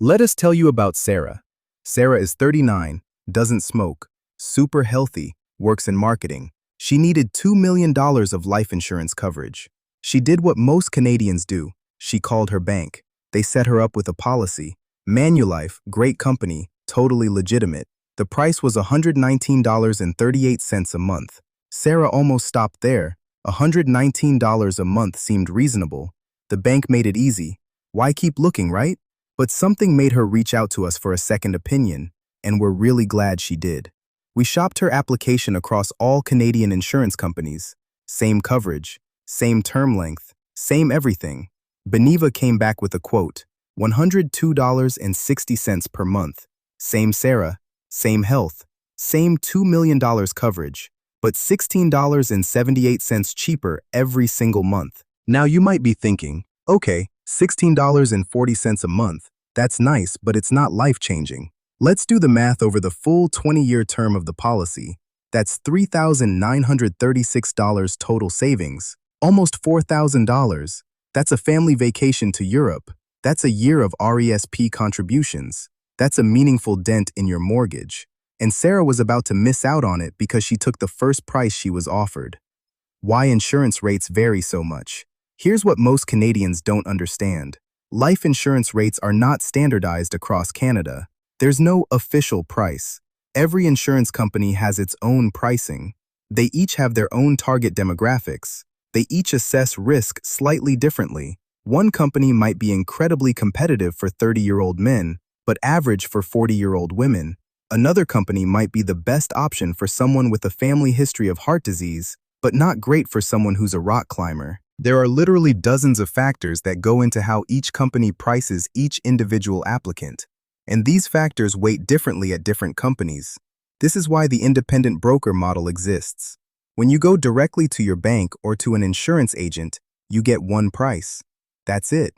Let us tell you about Sarah. Sarah is 39, doesn't smoke, super healthy, works in marketing. She needed $2 million of life insurance coverage. She did what most Canadians do. She called her bank. They set her up with a policy. Manulife, great company, totally legitimate. The price was $119.38 a month. Sarah almost stopped there. $119 a month seemed reasonable. The bank made it easy. Why keep looking, right? But something made her reach out to us for a second opinion, and we're really glad she did. We shopped her application across all Canadian insurance companies. Same coverage, same term length, same everything. Beneva came back with a quote, $102.60 per month. Same Sarah, same health, same $2 million coverage, but $16.78 cheaper every single month. Now you might be thinking, okay, $16.40 a month, that's nice, but it's not life-changing. Let's do the math over the full 20-year term of the policy. That's $3,936 total savings, almost $4,000. That's a family vacation to Europe. That's a year of RESP contributions. That's a meaningful dent in your mortgage. And Sarah was about to miss out on it because she took the first price she was offered. Why insurance rates vary so much? Here's what most Canadians don't understand. Life insurance rates are not standardized across Canada. There's no official price. Every insurance company has its own pricing. They each have their own target demographics. They each assess risk slightly differently. One company might be incredibly competitive for 30-year-old men, but average for 40-year-old women. Another company might be the best option for someone with a family history of heart disease, but not great for someone who's a rock climber. There are literally dozens of factors that go into how each company prices each individual applicant, and these factors weight differently at different companies. This is why the independent broker model exists. When you go directly to your bank or to an insurance agent, you get one price. That's it.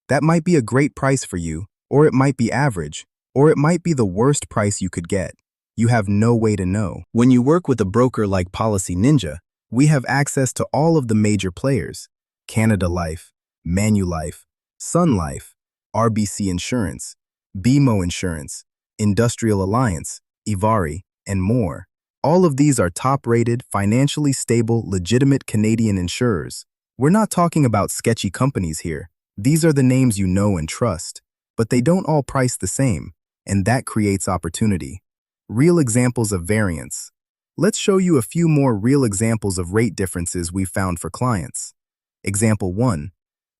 That might be a great price for you, or it might be average, or it might be the worst price you could get. You have no way to know. When you work with a broker like Policy Ninja, we have access to all of the major players: Canada Life, Manulife, Sun Life, RBC Insurance, BMO Insurance, Industrial Alliance, Ivari, and more. All of these are top-rated, financially stable, legitimate Canadian insurers. We're not talking about sketchy companies here. These are the names you know and trust. But they don't all price the same, and that creates opportunity. Real examples of variance. Let's show you a few more real examples of rate differences we've found for clients. Example 1.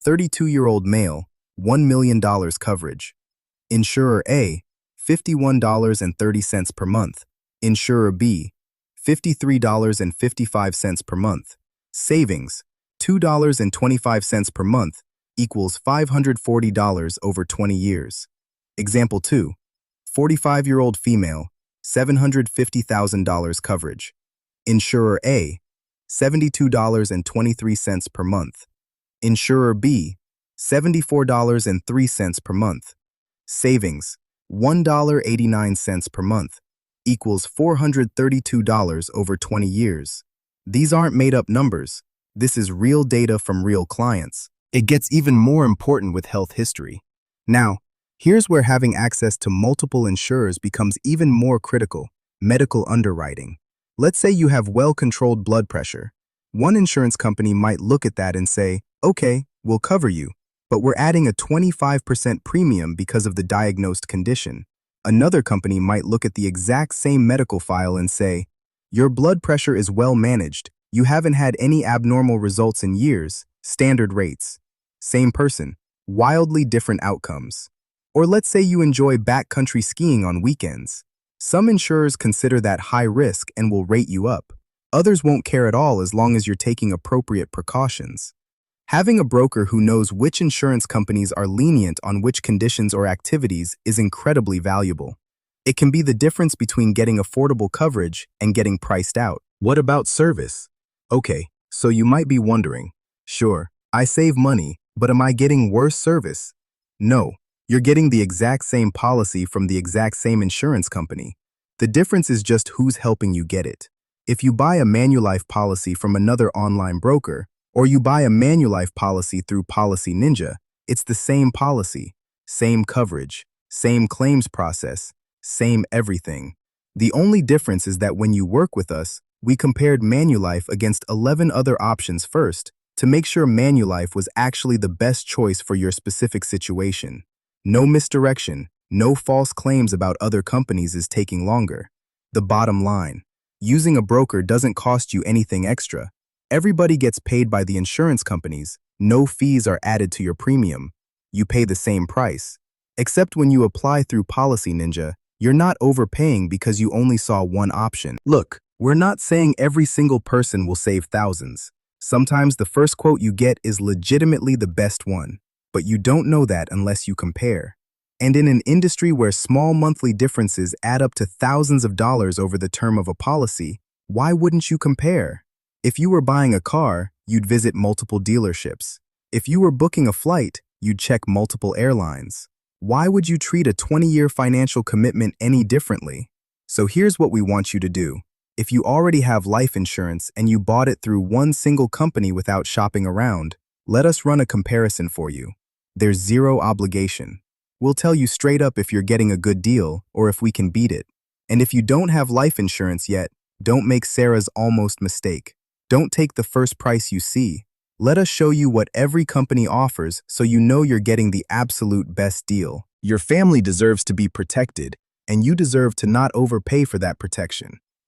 32-year-old male, $1 million coverage. Insurer A, $51.30 per month. Insurer B, $53.55 per month. Savings, $2.25 per month, equals $540 over 20 years. Example 2. 45-year-old female, $750,000 coverage. Insurer A, $72.23 per month. Insurer B, $74.03 per month. Savings, $1.89 per month, equals $432 over 20 years. These aren't made-up numbers. This is real data from real clients. It gets even more important with health history. Now, here's where having access to multiple insurers becomes even more critical: medical underwriting. Let's say you have well-controlled blood pressure. One insurance company might look at that and say, okay, we'll cover you, but we're adding a 25% premium because of the diagnosed condition. Another company might look at the exact same medical file and say, your blood pressure is well managed, you haven't had any abnormal results in years, standard rates. Same person, wildly different outcomes. Or let's say you enjoy backcountry skiing on weekends. Some insurers consider that high risk and will rate you up. Others won't care at all as long as you're taking appropriate precautions. Having a broker who knows which insurance companies are lenient on which conditions or activities is incredibly valuable. It can be the difference between getting affordable coverage and getting priced out. What about service? Okay, so you might be wondering, sure, I save money, but am I getting worse service? No, you're getting the exact same policy from the exact same insurance company. The difference is just who's helping you get it. If you buy a Manulife policy from another online broker, or you buy a Manulife policy through Policy Ninja, it's the same policy, same coverage, same claims process, same everything. The only difference is that when you work with us, we compared Manulife against 11 other options first to make sure Manulife was actually the best choice for your specific situation. No misdirection, no false claims about other companies is taking longer. The bottom line, using a broker doesn't cost you anything extra. Everybody gets paid by the insurance companies. No fees are added to your premium. You pay the same price. Except when you apply through Policy Ninja, you're not overpaying because you only saw one option. Look, we're not saying every single person will save thousands. Sometimes the first quote you get is legitimately the best one, but you don't know that unless you compare. And in an industry where small monthly differences add up to thousands of dollars over the term of a policy, why wouldn't you compare? If you were buying a car, you'd visit multiple dealerships. If you were booking a flight, you'd check multiple airlines. Why would you treat a 20-year financial commitment any differently? So here's what we want you to do. If you already have life insurance and you bought it through one single company without shopping around, let us run a comparison for you. There's zero obligation. We'll tell you straight up if you're getting a good deal or if we can beat it. And if you don't have life insurance yet, don't make Sarah's almost mistake. Don't take the first price you see. Let us show you what every company offers so you know you're getting the absolute best deal. Your family deserves to be protected, and you deserve to not overpay for that protection.